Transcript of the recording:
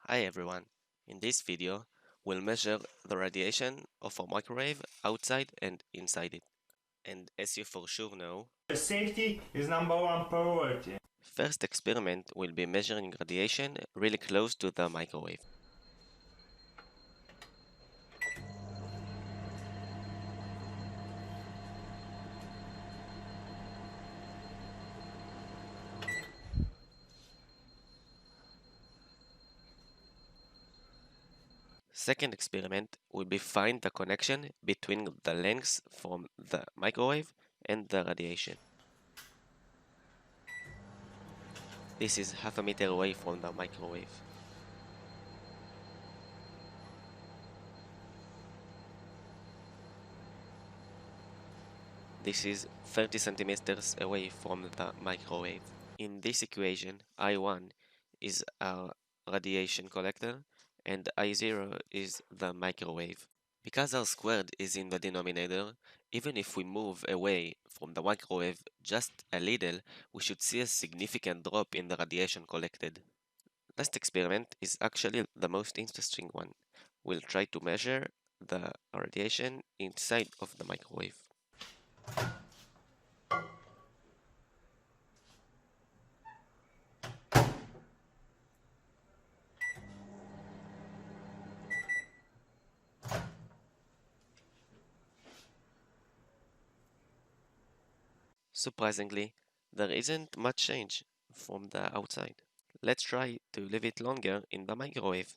Hi everyone. In this video, we'll measure the radiation of a microwave outside and inside it. And as you for sure know, safety is number one priority. first experiment will be measuring radiation really close to the microwave. Second experiment will be find the connection between the lengths from the microwave and the radiation. This is half a meter away from the microwave. This is 30 centimeters away from the microwave. In this equation, I1 is our radiation collector and I0 is the microwave. Because R squared is in the denominator, even if we move away from the microwave just a little, we should see a significant drop in the radiation collected. Last experiment is actually the most interesting one. We'll try to measure the radiation inside of the microwave. Surprisingly, there isn't much change from the outside. Let's try to leave it longer in the microwave.